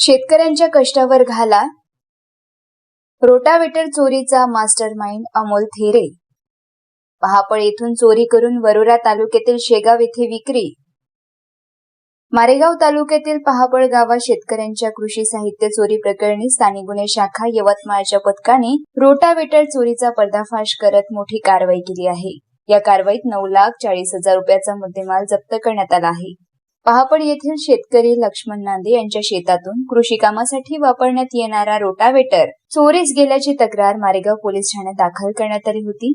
शेतकऱ्यांच्या कष्टावर घाला रोटावेटर चोरीचा मास्टरमाइंड अमोल थेरे. पहापळ येथून चोरी करून वरोरा तालुक्यातील शेगाव येथे विक्री. मारेगाव तालुक्यातील पहापळ गावात शेतकऱ्यांच्या कृषी साहित्य चोरी प्रकरणी स्थानिक गुन्हे शाखा यवतमाळच्या पथकाने रोटावेटर चोरीचा पर्दाफाश करत मोठी कारवाई केली आहे. या कारवाईत 9,40,000 रुपयाचा मुद्देमाल जप्त करण्यात आला आहे. पहापळ येथील शेतकरी लक्ष्मण नांदे यांच्या शेतातून कृषी कामासाठी वापरण्यात येणारा रोटावेटर चोरीस गेल्याची तक्रार मारेगाव पोलीस ठाण्यात दाखल करण्यात आली होती.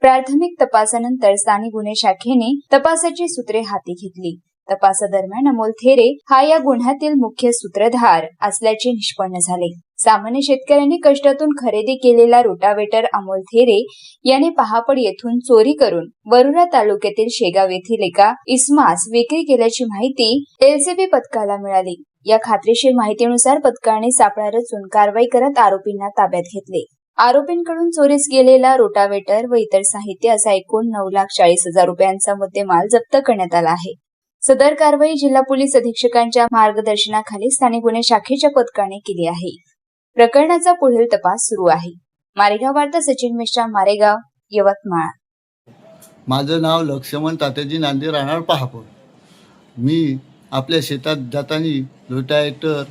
प्राथमिक तपासानंतर स्थानिक गुन्हे शाखेने तपासाची सूत्रे हाती घेतली. तपासादरम्यान अमोल थेरे हा या गुन्ह्यातील मुख्य सूत्रधार असल्याचे निष्पन्न झाले. सामान्य शेतकऱ्यांनी कष्टातून खरेदी केलेला रोटावेटर अमोल थेरे याने पहापळ येथून चोरी करून वरोरा तालुक्यातील शेगाव येथील एका इसमास विक्री केल्याची माहिती एलसीबी पथकाला मिळाली. या खात्रीशीर माहितीनुसार पथकाने सापळा रचून कारवाई करत आरोपींना ताब्यात घेतले. आरोपींकडून चोरीस गेलेला रोटावेटर व इतर साहित्य असा एकूण 9,40,000 रुपयांचा मुद्देमाल जप्त करण्यात आला आहे. सदर कारवाई जिल्हा पोलीस अधीक्षकांच्या मार्गदर्शनाखाली स्थानिक गुन्हे शाखेच्या पथकाने केली आहे. प्रकरणाचा पुढील तपास सुरू आहे. मारेगाव वार्ता सचिन मिश्रा, मारेगाव, यवतमाळ. माझं नाव लक्ष्मण तात्याजी नांदे, राहणार पहापळ. मी आपल्या शेतात जाताना रोटावेटर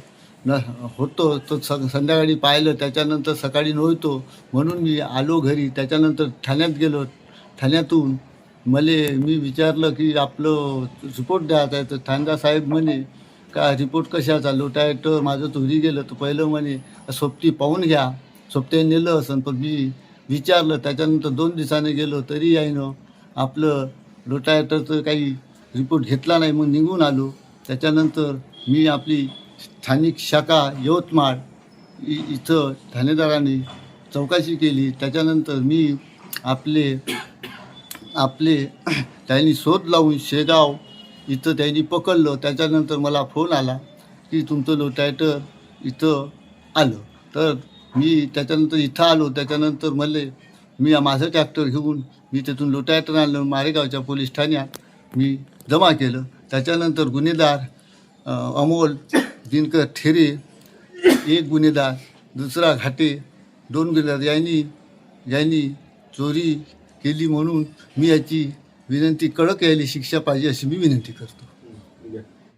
होतो तो संध्याकाळी पाहिलं. त्याच्यानंतर सकाळी नव्हतो म्हणून मी आलो घरी. त्याच्यानंतर ठाण्यात गेलो. ठाण्यातून मी विचारलं की आपलं रिपोर्ट द्यायचा आहे. तर ठाणेदार साहेब म्हणे का रिपोर्ट कशाचा, रोटावेटर माझं चोरी गेलं. तर पहिलं म्हणे सोबती पाहून घ्या, सोबत्याने नेलं असं. पण मी विचारलं. त्याच्यानंतर 2 दिवसाने गेलो तरी यायनं आपलं रोटावेटरचं काही रिपोर्ट घेतला नाही. मग निघून आलो. त्याच्यानंतर मी आपली स्थानिक शाखा यवतमाळ इथं ठाणेदारांनी चौकशी केली. त्याच्यानंतर मी आपले त्यांनी शोध लावून शेगाव इथं त्यांनी पकडलं. त्याच्यानंतर मला फोन आला की तुमचं रोटावेटर इथं आलं. तर मी त्याच्यानंतर इथं आलो. त्याच्यानंतर मी माझं ट्रॅक्टर घेऊन मी तिथून रोटावेटर आणलं. मारेगावच्या पोलीस ठाण्यात मी जमा केलं. त्याच्यानंतर गुन्हेगार अमोल दिनकर थेरे, एक गुन्हेगार, दुसरा घाटे, 2 गुन्हेगार यांनी चोरी केली. म्हणून मी याची विनंती, कडक यायला शिक्षा पाहिजे अशी मी विनंती करतो.